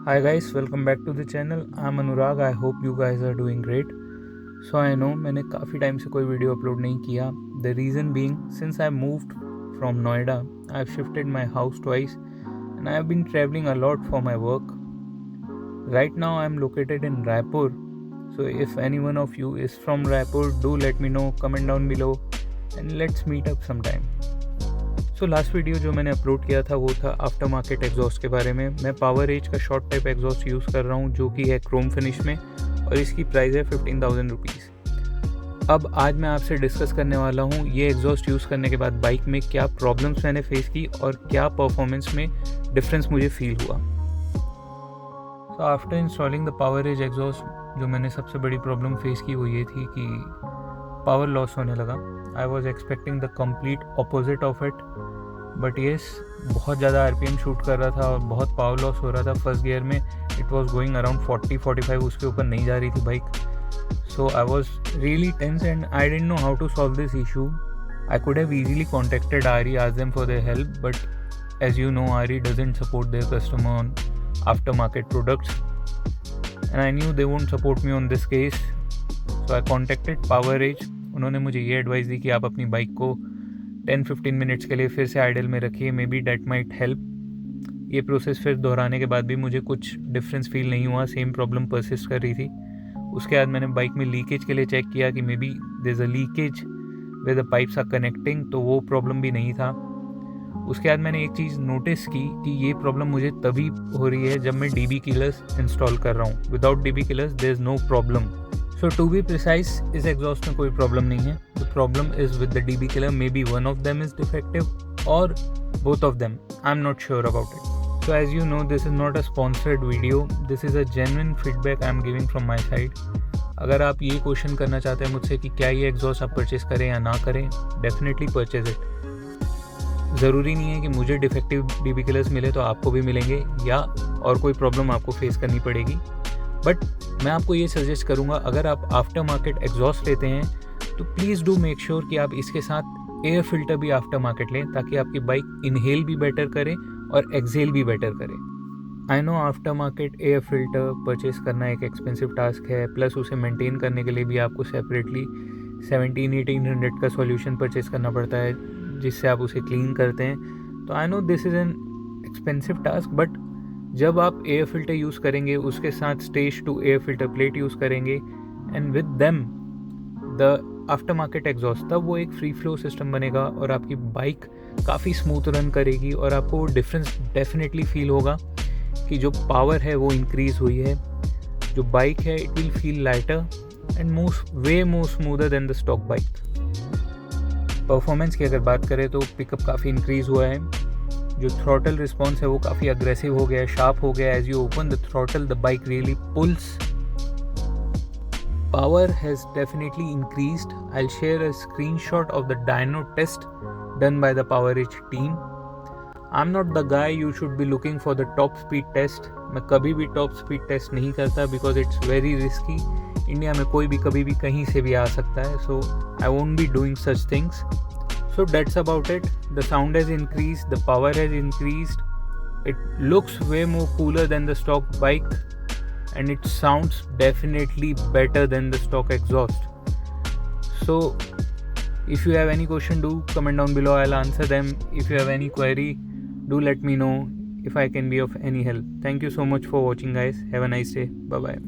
Hi guys, welcome back to the channel. I'm Anurag. I hope you guys are doing great. So I know मैंने काफ़ी time से कोई video upload नहीं किया. The reason being, since I moved from Noida, I've shifted my house twice and I've been traveling a lot for my work. Right now I'm located in Raipur. So if any one of you is from Raipur, do let me know, comment down below and let's meet up sometime. So last video जो मैंने upload किया था वो था after market exhaust के बारे में. मैं पावर एज का शॉर्ट टाइप एग्जॉस्ट यूज़ कर रहा हूँ जो कि है क्रोम फिनिश में और इसकी प्राइस है 15,000 रुपीज़. अब आज मैं आपसे डिस्कस करने वाला हूँ ये एग्जॉस्ट यूज़ करने के बाद बाइक में क्या प्रॉब्लम्स मैंने फेस की और क्या परफॉर्मेंस में डिफरेंस मुझे फील हुआ. So after installing the power edge exhaust जो मैंने सबसे बड़ी प्रॉब्लम फेस की वो ये थी कि पावर लॉस होने लगा. I was expecting the complete opposite of it, but yes बहुत ज़्यादा RPM शूट कर रहा था और बहुत पावर लॉस हो रहा था. फर्स्ट गियर में इट वॉज गोइंग अराउंड 40-45, उसके ऊपर नहीं जा रही थी bike. So I was really tense and I didn't know how to solve this issue. I could have easily contacted RE, asked them for their help, but as you know RE doesn't support their customer on aftermarket products and I knew they won't support me on this case. So I contacted Power Age. उन्होंने मुझे ये advice दी कि आप अपनी bike को 10-15 minutes के लिए फिर से आइडल में रखिए, maybe that might help. ये प्रोसेस फिर दोहराने के बाद भी मुझे कुछ डिफरेंस फील नहीं हुआ, सेम प्रॉब्लम परसिस्ट कर रही थी. उसके बाद मैंने बाइक में लीकेज के लिए चेक किया कि maybe there is a leakage where the pipes are connecting, तो वो प्रॉब्लम भी नहीं था. उसके बाद मैंने एक चीज़ नोटिस की कि ये प्रॉब्लम मुझे तभी हो रही है जब मैं DB किलर्स इंस्टॉल कर रहा हूँ. Without DB killers there is no problem. So to be precise, इस एग्जॉस्ट में कोई प्रॉब्लम नहीं है. The problem is with the DB killer. Maybe one of them is defective और both of them. I am not sure about it. So as you know this is not a sponsored video, this is a genuine feedback I am giving from my side. अगर आप ये question करना चाहते हैं मुझसे कि क्या ये एग्जॉस्ट आप परचेज करें या ना करें, डेफिनेटली परचेज इट. ज़रूरी नहीं है कि मुझे डिफेक्टिव DB killers मिले तो आपको भी मिलेंगे या और कोई प्रॉब्लम आपको फेस करनी पड़ेगी. बट मैं आपको ये सजेस्ट करूँगा, अगर आप आफ्टर मार्केट एग्जॉस्ट लेते हैं तो प्लीज़ डू मेक श्योर कि आप इसके साथ एयर फिल्टर भी आफ्टर मार्केट लें ताकि आपकी बाइक इनहेल भी बेटर करे और एक्सहेल भी बेटर करे. I know after market air filter purchase करना एक एक्सपेंसिव टास्क है, प्लस उसे मेंटेन करने के लिए भी आपको सेपरेटली 1700-1800 का सॉल्यूशन परचेस करना पड़ता है जिससे आप उसे क्लीन करते हैं. तो I know this is an expensive task, but जब आप एयर फिल्टर यूज़ करेंगे उसके साथ stage 2 air filter plate use करेंगे and with them the after market exhaust, तब वो एक फ्री फ्लो सिस्टम बनेगा और आपकी बाइक काफ़ी स्मूथ रन करेगी और आपको वो डिफरेंस डेफिनेटली फील होगा कि जो पावर है वो इंक्रीज़ हुई है. जो बाइक है it will feel lighter and way more smoother than the stock bike. Performance की अगर बात करें तो पिकअप काफ़ी इंक्रीज़ हुआ है. जो थ्रॉटल रिस्पॉन्स है वो काफ़ी अग्रेसिव हो गया है, शार्प हो गया है. As you open the throttle the bike really pulls. Power has definitely increased. I will share a screenshot of the dyno test done by the power edge team. I am not the guy you should be looking for the top speed test. मैं कभी भी top speed test नहीं करता because it's very risky. India में कोई भी कभी भी कहीं से भी आ सकता है, so I won't be doing such things. So that's about it. The sound has increased, the power has increased. It looks way more cooler than the stock bike and it sounds definitely better than the stock exhaust. So if you have any question, do comment down below. I'll answer them. If you have any query, do let me know if I can be of any help. Thank you so much for watching guys. Have a nice day. Bye bye.